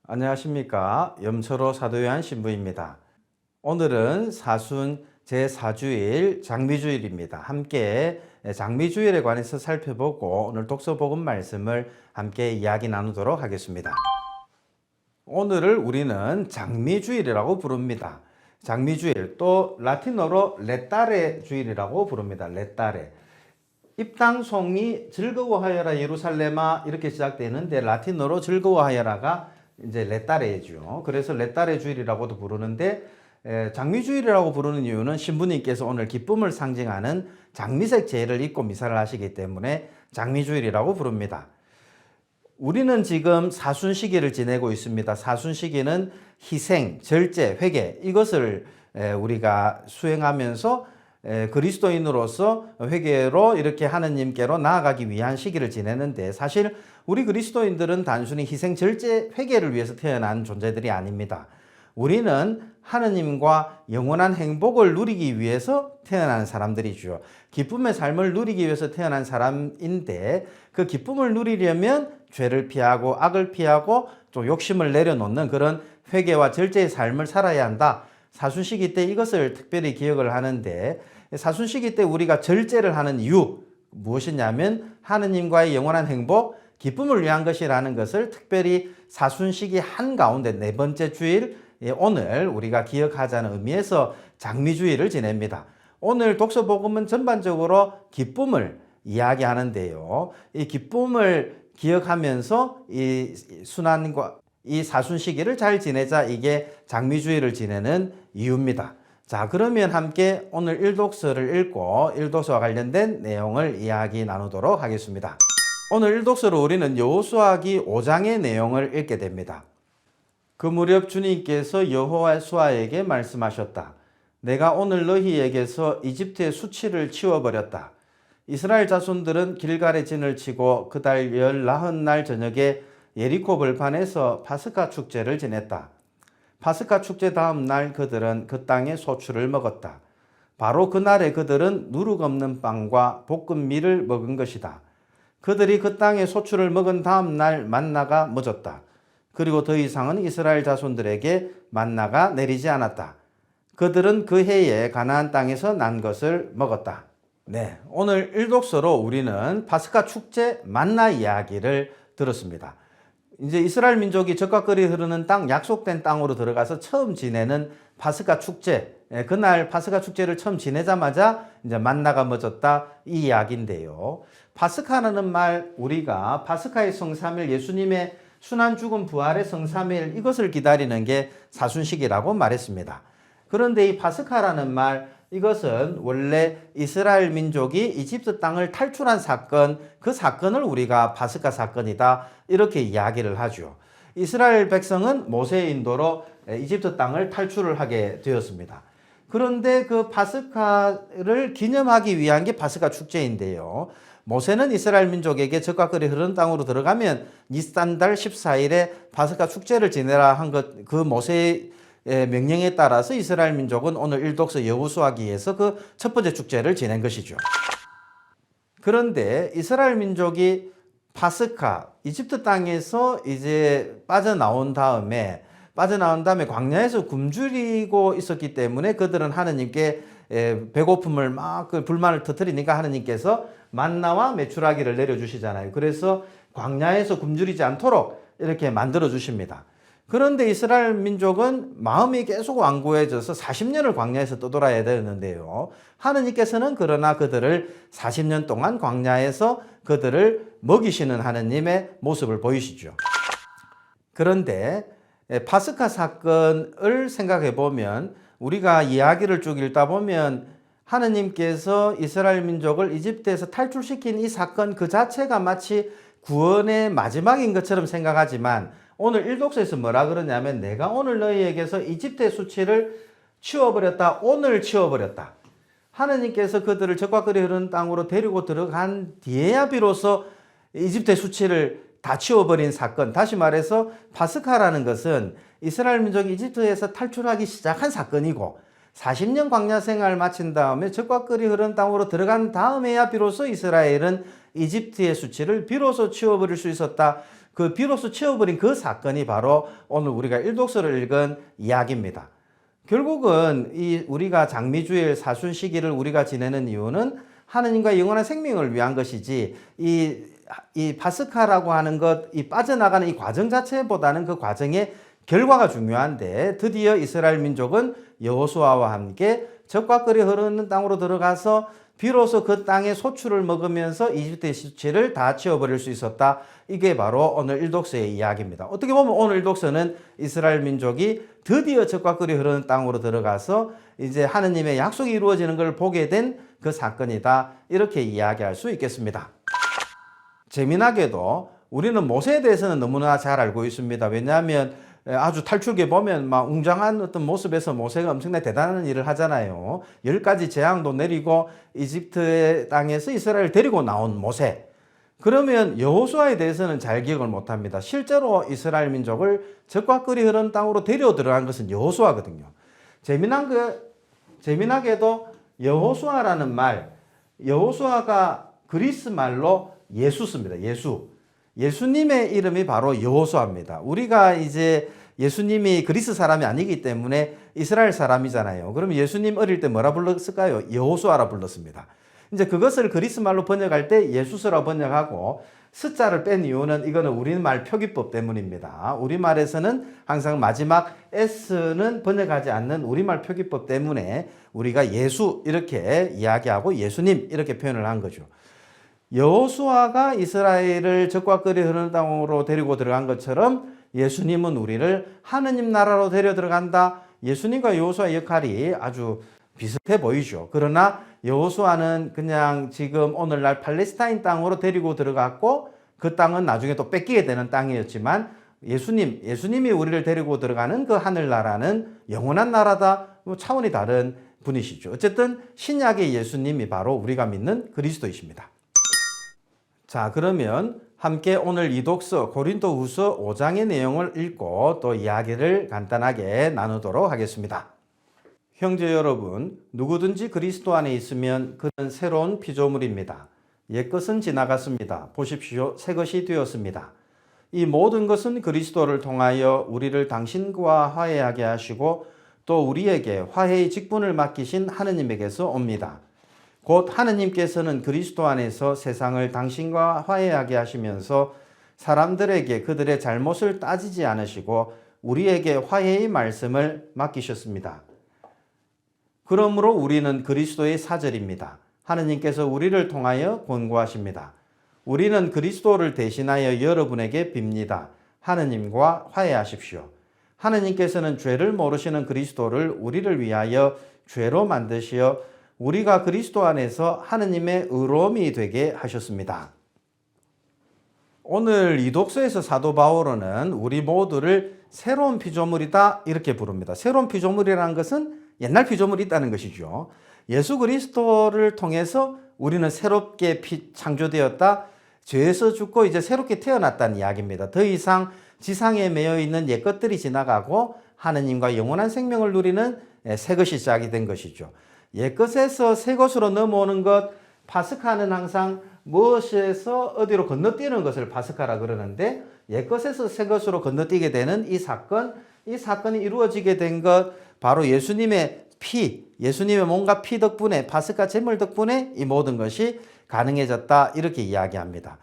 안녕하십니까. 염철호 사도요한 신부입니다. 오늘은 사순 제4주일 장미주일입니다. 함께 장미주일에 관해서 살펴보고 오늘 독서복음 말씀을 함께 이야기 나누도록 하겠습니다. 오늘을 우리는 장미주일이라고 부릅니다. 장미주일, 또 라틴어로 레따레 주일이라고 부릅니다. 레따레. 입당송이 즐거워하여라 예루살렘아 이렇게 시작되는데 라틴어로 즐거워하여라가 이제 레따레죠. 그래서 레따레 주일이라고도 부르는데 장미주일이라고 부르는 이유는 신부님께서 오늘 기쁨을 상징하는 장미색 제를 입고 미사를 하시기 때문에 장미주일이라고 부릅니다. 우리는 지금 사순시기를 지내고 있습니다. 사순시기는 희생, 절제, 회개 이것을 우리가 수행하면서 그리스도인으로서 회개로 이렇게 하느님께로 나아가기 위한 시기를 지내는데, 사실 우리 그리스도인들은 단순히 희생, 절제, 회개를 위해서 태어난 존재들이 아닙니다. 우리는 하느님과 영원한 행복을 누리기 위해서 태어난 사람들이죠. 기쁨의 삶을 누리기 위해서 태어난 사람인데, 그 기쁨을 누리려면 죄를 피하고 악을 피하고 또 욕심을 내려놓는 그런 회개와 절제의 삶을 살아야 한다. 사순시기 때 이것을 특별히 기억을 하는데, 사순시기 때 우리가 절제를 하는 이유 무엇이냐면 하느님과의 영원한 행복, 기쁨을 위한 것이라는 것을 특별히 사순시기 한가운데 네 번째 주일 오늘 우리가 기억하자는 의미에서 장미주일을 지냅니다. 오늘 독서복음은 전반적으로 기쁨을 이야기하는데요. 이 기쁨을 기억하면서 이 순환과 이 사순시기를 잘 지내자, 이게 장미주일을 지내는 이유입니다. 자, 그러면 함께 오늘 일독서를 읽고 일독서와 관련된 내용을 이야기 나누도록 하겠습니다. 오늘 일독서로 우리는 여호수아기 5장의 내용을 읽게 됩니다. 그 무렵 주님께서 여호수아에게 말씀하셨다. 내가 오늘 너희에게서 이집트의 수치를 치워버렸다. 이스라엘 자손들은 길갈에 진을 치고 그달 19날 저녁에 예리코 벌판에서 파스카 축제를 지냈다. 파스카 축제 다음 날 그들은 그 땅의 소출을 먹었다. 바로 그날에 그들은 누룩 없는 빵과 볶은 밀을 먹은 것이다. 그들이 그 땅의 소출을 먹은 다음 날 만나가 멎었다. 그리고 더 이상은 이스라엘 자손들에게 만나가 내리지 않았다. 그들은 그 해에 가나안 땅에서 난 것을 먹었다. 네, 오늘 일독서로 우리는 파스카 축제 만나 이야기를 들었습니다. 이제 이스라엘 민족이 젖과 꿀이 흐르는 땅, 약속된 땅으로 들어가서 처음 지내는 파스카 축제, 그날 파스카 축제를 처음 지내자마자 이제 만나가 멎었다, 이 이야기인데요. 파스카라는 말, 우리가 파스카의 성삼일, 예수님의 순환 죽음 부활의 성삼일, 이것을 기다리는 게 사순식이라고 말했습니다. 그런데 이 파스카라는 말, 이것은 원래 이스라엘 민족이 이집트 땅을 탈출한 사건, 그 사건을 우리가 파스카 사건이다 이렇게 이야기를 하죠. 이스라엘 백성은 모세의 인도로 이집트 땅을 탈출을 하게 되었습니다. 그런데 그 파스카를 기념하기 위한 게 파스카 축제인데요. 모세는 이스라엘 민족에게 젖과 꿀이 흐르는 땅으로 들어가면 니산달 14일에 파스카 축제를 지내라 한 것, 그 모세의 명령에 따라서 이스라엘 민족은 오늘 일독서 여호수아기에서 그 첫 번째 축제를 지낸 것이죠. 그런데 이스라엘 민족이 파스카, 이집트 땅에서 이제 빠져나온 다음에 광야에서 굶주리고 있었기 때문에 그들은 하느님께 배고픔을 막 불만을 터뜨리니까 하느님께서 만나와 메추라기를 내려주시잖아요. 그래서 광야에서 굶주리지 않도록 이렇게 만들어 주십니다. 그런데 이스라엘 민족은 마음이 계속 완고해져서 40년을 광야에서 떠돌아야 되는데요. 하느님께서는 그러나 그들을 40년 동안 광야에서 그들을 먹이시는 하느님의 모습을 보이시죠. 그런데 파스카 사건을 생각해 보면, 우리가 이야기를 쭉 읽다 보면 하느님께서 이스라엘 민족을 이집트에서 탈출시킨 이 사건 그 자체가 마치 구원의 마지막인 것처럼 생각하지만, 오늘 일독서에서 뭐라 그러냐면 내가 오늘 너희에게서 이집트의 수치를 치워버렸다. 오늘 치워버렸다. 하느님께서 그들을 젖과 꿀이 흐르는 땅으로 데리고 들어간 뒤에야 비로소 이집트의 수치를 다 치워버린 사건. 다시 말해서 파스카라는 것은 이스라엘 민족이 이집트에서 탈출하기 시작한 사건이고 40년 광야 생활을 마친 다음에 젖과 꿀이 흐르는 땅으로 들어간 다음에야 비로소 이스라엘은 이집트의 수치를 비로소 치워버릴 수 있었다. 그 비로소 치워버린 그 사건이 바로 오늘 우리가 일독서를 읽은 이야기입니다. 결국은 우리가 장미주일 사순 시기를 우리가 지내는 이유는 하느님과 영원한 생명을 위한 것이지 이 파스카라고 하는 것, 이 빠져나가는 이 과정 자체보다는 그 과정의 결과가 중요한데, 드디어 이스라엘 민족은 여호수아와 함께 적과 꿀이 흐르는 땅으로 들어가서 비로소 그 땅의 소출을 먹으면서 이집트의 수치를 다 치워버릴 수 있었다. 이게 바로 오늘 일독서의 이야기입니다. 어떻게 보면 오늘 일독서는 이스라엘 민족이 드디어 적과 꿀이 흐르는 땅으로 들어가서 이제 하느님의 약속이 이루어지는 걸 보게 된 그 사건이다. 이렇게 이야기할 수 있겠습니다. 재미나게도 우리는 모세에 대해서는 너무나 잘 알고 있습니다. 왜냐하면 아주 탈출기에 보면 막 웅장한 어떤 모습에서 모세가 엄청나게 대단한 일을 하잖아요. 10가지 재앙도 내리고 이집트의 땅에서 이스라엘을 데리고 나온 모세. 그러면 여호수아에 대해서는 잘 기억을 못합니다. 실제로 이스라엘 민족을 적과 꿀이 흐르는 땅으로 데려 들어간 것은 여호수아거든요. 재미나게도 여호수아라는 말, 여호수아가 그리스 말로 예수 씁니다. 예수님의 이름이 바로 여호수아입니다. 우리가 이제 예수님이 그리스 사람이 아니기 때문에 이스라엘 사람이잖아요. 그러면 예수님 어릴 때 뭐라 불렀을까요? 여호수아라 불렀습니다. 이제 그것을 그리스 말로 번역할 때 예수스라 번역하고 스자를 뺀 이유는 이거는 우리말 표기법 때문입니다. 우리말에서는 항상 마지막 s는 번역하지 않는 우리말 표기법 때문에 우리가 예수 이렇게 이야기하고 예수님 이렇게 표현을 한 거죠. 여호수아가 이스라엘을 적과 꿀이 흐르는 땅으로 데리고 들어간 것처럼 예수님은 우리를 하느님 나라로 데려 들어간다. 예수님과 여호수아의 역할이 아주 비슷해 보이죠. 그러나 여호수아는 그냥 지금 오늘날 팔레스타인 땅으로 데리고 들어갔고 그 땅은 나중에 또 뺏기게 되는 땅이었지만 예수님이 우리를 데리고 들어가는 그 하늘나라는 영원한 나라다. 차원이 다른 분이시죠. 어쨌든 신약의 예수님이 바로 우리가 믿는 그리스도이십니다. 자, 그러면 함께 오늘 이독서 고린도후서 5장의 내용을 읽고 또 이야기를 간단하게 나누도록 하겠습니다. 형제 여러분, 누구든지 그리스도 안에 있으면 그는 새로운 피조물입니다. 옛것은 지나갔습니다. 보십시오. 새것이 되었습니다. 이 모든 것은 그리스도를 통하여 우리를 당신과 화해하게 하시고 또 우리에게 화해의 직분을 맡기신 하느님에게서 옵니다. 곧 하느님께서는 그리스도 안에서 세상을 당신과 화해하게 하시면서 사람들에게 그들의 잘못을 따지지 않으시고 우리에게 화해의 말씀을 맡기셨습니다. 그러므로 우리는 그리스도의 사절입니다. 하느님께서 우리를 통하여 권고하십니다. 우리는 그리스도를 대신하여 여러분에게 빕니다. 하느님과 화해하십시오. 하느님께서는 죄를 모르시는 그리스도를 우리를 위하여 죄로 만드시어 우리가 그리스도 안에서 하느님의 의로움이 되게 하셨습니다. 오늘 이 독서에서 사도 바울은 우리 모두를 새로운 피조물이다 이렇게 부릅니다. 새로운 피조물이라는 것은 옛날 피조물이 있다는 것이죠. 예수 그리스도를 통해서 우리는 새롭게 창조되었다. 죄에서 죽고 이제 새롭게 태어났다는 이야기입니다. 더 이상 지상에 매여 있는 옛 것들이 지나가고 하느님과 영원한 생명을 누리는 새 것이 시작이 된 것이죠. 옛 것에서 새 것으로 넘어오는 것, 파스카는 항상 무엇에서 어디로 건너뛰는 것을 파스카라 그러는데 옛 것에서 새 것으로 건너뛰게 되는 이 사건이 이루어지게 된 것, 바로 예수님의 피, 예수님의 몸과 피 덕분에, 파스카 제물 덕분에 이 모든 것이 가능해졌다 이렇게 이야기합니다.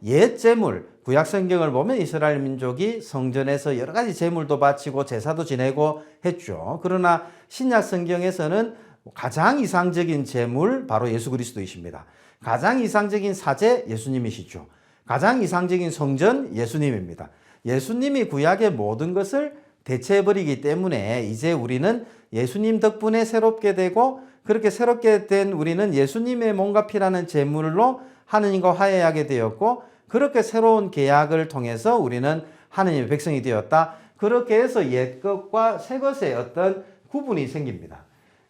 옛 제물, 구약 성경을 보면 이스라엘 민족이 성전에서 여러 가지 제물도 바치고 제사도 지내고 했죠. 그러나 신약 성경에서는 가장 이상적인 제물 바로 예수 그리스도이십니다. 가장 이상적인 사제 예수님이시죠. 가장 이상적인 성전 예수님입니다. 예수님이 구약의 모든 것을 대체해버리기 때문에 이제 우리는 예수님 덕분에 새롭게 되고 그렇게 새롭게 된 우리는 예수님의 몸과 피라는 제물로 하느님과 화해하게 되었고 그렇게 새로운 계약을 통해서 우리는 하느님의 백성이 되었다. 그렇게 해서 옛 것과 새 것의 어떤 구분이 생깁니다.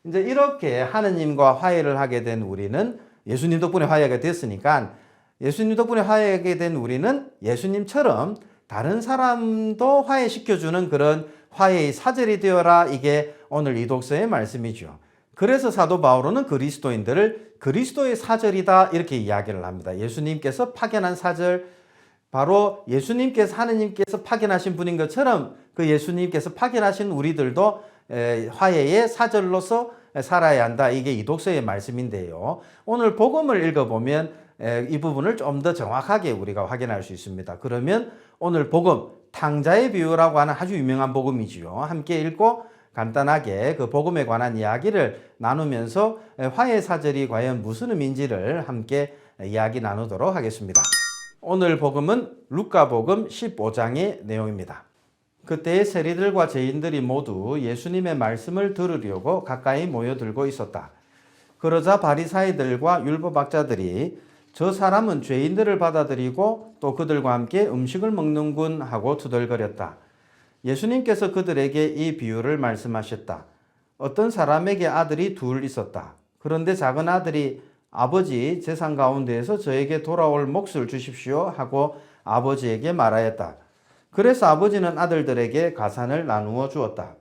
이제 이렇게 하느님과 화해를 하게 된 우리는 예수님 덕분에 화해하게 됐으니까 예수님 덕분에 화해하게 된 우리는 예수님처럼 다른 사람도 화해시켜주는 그런 화해의 사절이 되어라. 이게 오늘 이 독서의 말씀이죠. 그래서 사도 바울은 그리스도인들을 그리스도의 사절이다 이렇게 이야기를 합니다. 예수님께서 파견한 사절, 바로 예수님께서 하느님께서 파견하신 분인 것처럼 그 예수님께서 파견하신 우리들도 화해의 사절로서 살아야 한다. 이게 이 독서의 말씀인데요. 오늘 복음을 읽어보면 이 부분을 좀 더 정확하게 우리가 확인할 수 있습니다. 그러면 오늘 복음, 탕자의 비유라고 하는 아주 유명한 복음이지요. 함께 읽고 간단하게 그 복음에 관한 이야기를 나누면서 화해 사절이 과연 무슨 의미인지를 함께 이야기 나누도록 하겠습니다. 오늘 복음은 루카복음 15장의 내용입니다. 그때의 세리들과 죄인들이 모두 예수님의 말씀을 들으려고 가까이 모여들고 있었다. 그러자 바리사이들과 율법학자들이 저 사람은 죄인들을 받아들이고 또 그들과 함께 음식을 먹는군 하고 투덜거렸다. 예수님께서 그들에게 이 비유를 말씀하셨다. 어떤 사람에게 아들이 둘 있었다. 그런데 작은 아들이 아버지 재산 가운데에서 저에게 돌아올 몫을 주십시오 하고 아버지에게 말하였다. 그래서 아버지는 아들들에게 가산을 나누어 주었다.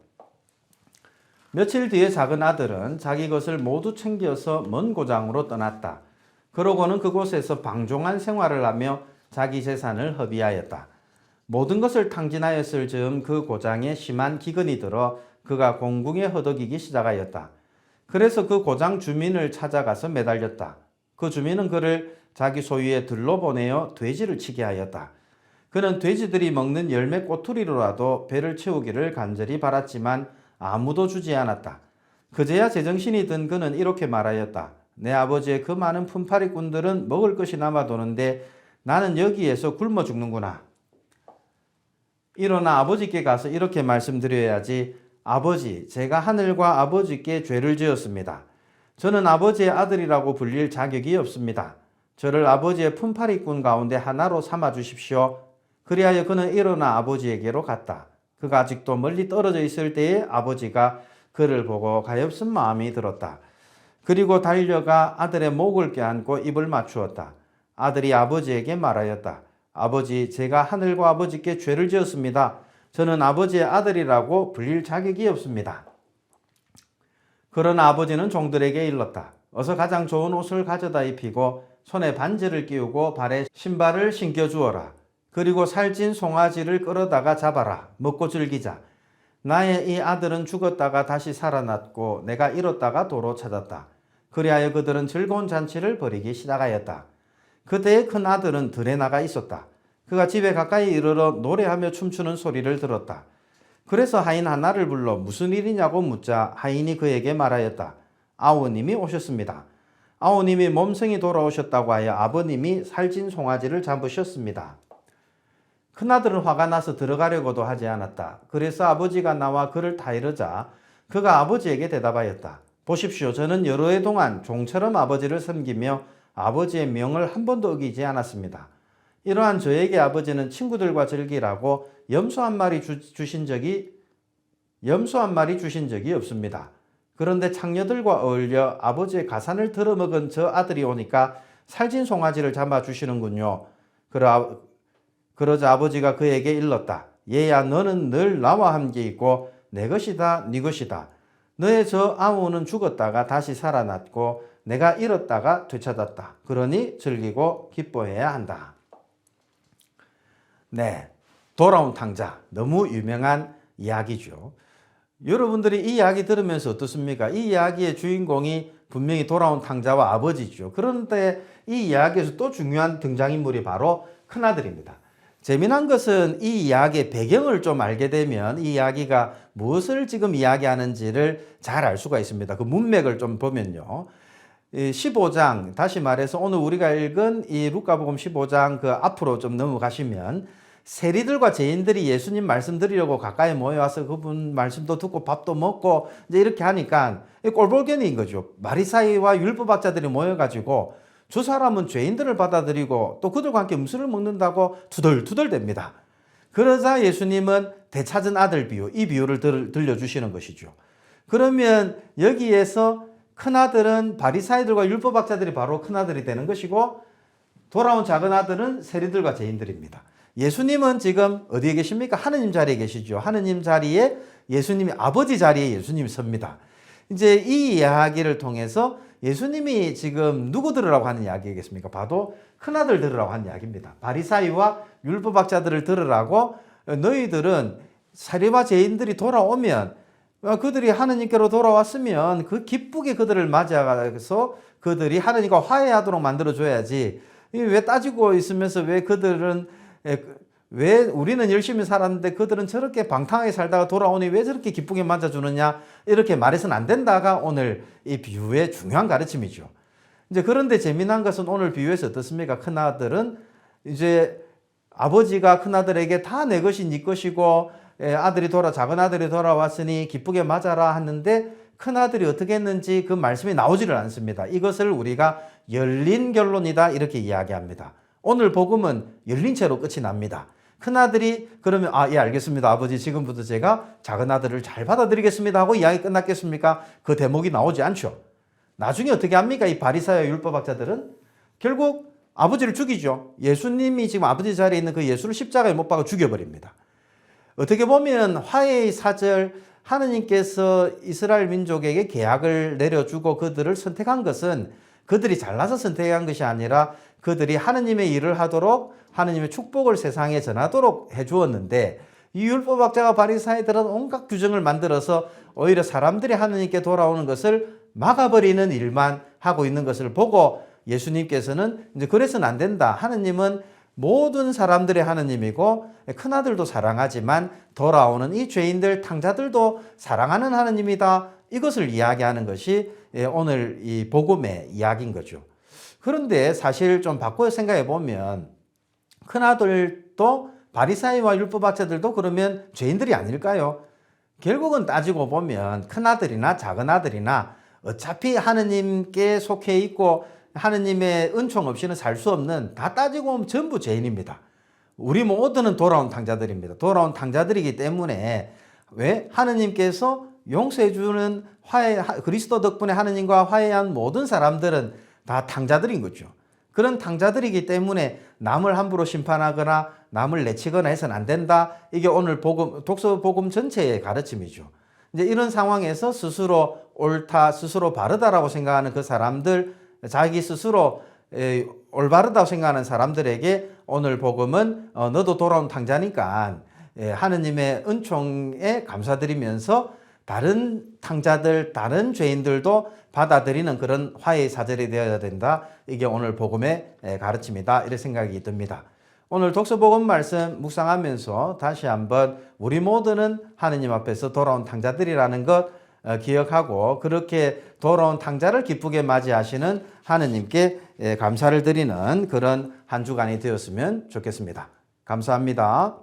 며칠 뒤에 작은 아들은 자기 것을 모두 챙겨서 먼 고장으로 떠났다. 그러고는 그곳에서 방종한 생활을 하며 자기 재산을 허비하였다. 모든 것을 탕진하였을 즈음 그 고장에 심한 기근이 들어 그가 공궁에 허덕이기 시작하였다. 그래서 그 고장 주민을 찾아가서 매달렸다. 그 주민은 그를 자기 소유의 들로 보내어 돼지를 치게 하였다. 그는 돼지들이 먹는 열매 꼬투리로라도 배를 채우기를 간절히 바랐지만 아무도 주지 않았다. 그제야 제정신이 든 그는 이렇게 말하였다. 내 아버지의 그 많은 품팔이꾼들은 먹을 것이 남아도는데 나는 여기에서 굶어 죽는구나. 일어나 아버지께 가서 이렇게 말씀드려야지. 아버지, 제가 하늘과 아버지께 죄를 지었습니다. 저는 아버지의 아들이라고 불릴 자격이 없습니다. 저를 아버지의 품팔이꾼 가운데 하나로 삼아 주십시오. 그리하여 그는 일어나 아버지에게로 갔다. 그가 아직도 멀리 떨어져 있을 때에 아버지가 그를 보고 가엾은 마음이 들었다. 그리고 달려가 아들의 목을 껴안고 입을 맞추었다. 아들이 아버지에게 말하였다. 아버지, 제가 하늘과 아버지께 죄를 지었습니다. 저는 아버지의 아들이라고 불릴 자격이 없습니다. 그러나 아버지는 종들에게 일렀다. 어서 가장 좋은 옷을 가져다 입히고 손에 반지를 끼우고 발에 신발을 신겨 주어라. 그리고 살찐 송아지를 끌어다가 잡아라. 먹고 즐기자. 나의 이 아들은 죽었다가 다시 살아났고 내가 잃었다가 도로 찾았다. 그리하여 그들은 즐거운 잔치를 벌이기 시작하였다. 그때의 큰 아들은 들에 나가 있었다. 그가 집에 가까이 이르러 노래하며 춤추는 소리를 들었다. 그래서 하인 하나를 불러 무슨 일이냐고 묻자 하인이 그에게 말하였다. 아우님이 오셨습니다. 아우님이 몸성이 돌아오셨다고 하여 아버님이 살찐 송아지를 잡으셨습니다. 큰아들은 화가 나서 들어가려고도 하지 않았다. 그래서 아버지가 나와 그를 타이르자 그가 아버지에게 대답하였다. 보십시오. 저는 여러 해 동안 종처럼 아버지를 섬기며 아버지의 명을 한 번도 어기지 않았습니다. 이러한 저에게 아버지는 친구들과 즐기라고 염소 한 마리 주신 적이 없습니다. 그런데 창녀들과 어울려 아버지의 가산을 들어먹은 저 아들이 오니까 살찐 송아지를 잡아주시는군요. 그러자 아버지가 그에게 일렀다. 얘야, 너는 늘 나와 함께 있고 내 것이다, 네 것이다. 너의 저 아우는 죽었다가 다시 살아났고 내가 잃었다가 되찾았다. 그러니 즐기고 기뻐해야 한다. 네, 돌아온 탕자. 너무 유명한 이야기죠. 여러분들이 이 이야기 들으면서 어떻습니까? 이 이야기의 주인공이 분명히 돌아온 탕자와 아버지죠. 그런데 이 이야기에서 또 중요한 등장인물이 바로 큰아들입니다. 재미난 것은 이 이야기의 배경을 좀 알게 되면 이 이야기가 무엇을 지금 이야기하는지를 잘 알 수가 있습니다. 그 문맥을 좀 보면요. 15장, 다시 말해서 오늘 우리가 읽은 이 루카복음 15장 그 앞으로 좀 넘어가시면 세리들과 죄인들이 예수님 말씀 드리려고 가까이 모여와서 그분 말씀도 듣고 밥도 먹고 이제 이렇게 하니까 꼴볼견인 거죠. 바리사이와 율법학자들이 모여가지고 저 사람은 죄인들을 받아들이고 또 그들과 함께 음식을 먹는다고 투덜투덜댑니다. 그러자 예수님은 되찾은 아들 비유, 이 비유를 들려주시는 것이죠. 그러면 여기에서 큰아들은 바리사이들과 율법학자들이 바로 큰아들이 되는 것이고 돌아온 작은 아들은 세리들과 죄인들입니다. 예수님은 지금 어디에 계십니까? 하느님 자리에 계시죠. 하느님 자리에 예수님이, 아버지 자리에 예수님이 섭니다. 이제 이 이야기를 통해서 예수님이 지금 누구 들으라고 하는 이야기겠습니까? 봐도 큰아들 들으라고 하는 이야기입니다. 바리사이와 율법학자들을 들으라고, 너희들은 세리와 죄인들이 돌아오면, 그들이 하느님께로 돌아왔으면 그 기쁘게 그들을 맞이해서 그들이 하느님과 화해하도록 만들어줘야지. 왜 따지고 있으면서 왜 그들은, 왜 우리는 열심히 살았는데 그들은 저렇게 방탕하게 살다가 돌아오니 왜 저렇게 기쁘게 맞아주느냐, 이렇게 말해서는 안 된다가 오늘 이 비유의 중요한 가르침이죠. 이제 그런데 재미난 것은 오늘 비유에서 어떻습니까? 큰아들은 이제 아버지가 큰아들에게 다 내 것이 네 것이고, 작은 아들이 돌아왔으니 기쁘게 맞아라 하는데, 큰아들이 어떻게 했는지 그 말씀이 나오지를 않습니다. 이것을 우리가 열린 결론이다 이렇게 이야기합니다. 오늘 복음은 열린 채로 끝이 납니다. 큰아들이 그러면 예 알겠습니다 아버지, 지금부터 제가 작은 아들을 잘 받아들이겠습니다 하고 이야기 끝났겠습니까? 그 대목이 나오지 않죠. 나중에 어떻게 합니까? 이 바리사이와 율법학자들은 결국 아버지를 죽이죠. 예수님이 지금 아버지 자리에 있는 그 예수를 십자가에 못 박아 죽여버립니다. 어떻게 보면 화해의 사절, 하느님께서 이스라엘 민족에게 계약을 내려주고 그들을 선택한 것은 그들이 잘나서 선택한 것이 아니라 그들이 하느님의 일을 하도록 하느님의 축복을 세상에 전하도록 해주었는데, 이 율법학자와 바리사이들은 온갖 규정을 만들어서 오히려 사람들이 하느님께 돌아오는 것을 막아버리는 일만 하고 있는 것을 보고 예수님께서는 이제 그래서는 안 된다. 하느님은 모든 사람들의 하느님이고 큰아들도 사랑하지만 돌아오는 이 죄인들, 탕자들도 사랑하는 하느님이다. 이것을 이야기하는 것이 오늘 이 복음의 이야기인 거죠. 그런데 사실 좀 바꿔 생각해 보면 큰아들도 바리사이와 율법학자들도 그러면 죄인들이 아닐까요? 결국은 따지고 보면 큰아들이나 작은아들이나 어차피 하느님께 속해 있고 하느님의 은총 없이는 살 수 없는, 다 따지고 보면 전부 죄인입니다. 우리 모두는 돌아온 탕자들입니다. 돌아온 탕자들이기 때문에 왜 하느님께서 용서해 주는 그리스도 덕분에 하느님과 화해한 모든 사람들은 다 탕자들인 거죠. 그런 탕자들이기 때문에 남을 함부로 심판하거나 남을 내치거나 해서는 안 된다. 이게 오늘 독서 복음 전체의 가르침이죠. 이제 이런 상황에서 스스로 옳다, 스스로 바르다라고 생각하는 그 사람들, 자기 스스로 올바르다고 생각하는 사람들에게 오늘 복음은 너도 돌아온 탕자니까 하느님의 은총에 감사드리면서 다른 탕자들, 다른 죄인들도 받아들이는 그런 화해의 사절이 되어야 된다. 이게 오늘 복음의 가르침이다. 이런 생각이 듭니다. 오늘 독서복음 말씀 묵상하면서 다시 한번 우리 모두는 하느님 앞에서 돌아온 탕자들이라는 것 기억하고, 그렇게 돌아온 탕자를 기쁘게 맞이하시는 하느님께 감사를 드리는 그런 한 주간이 되었으면 좋겠습니다. 감사합니다.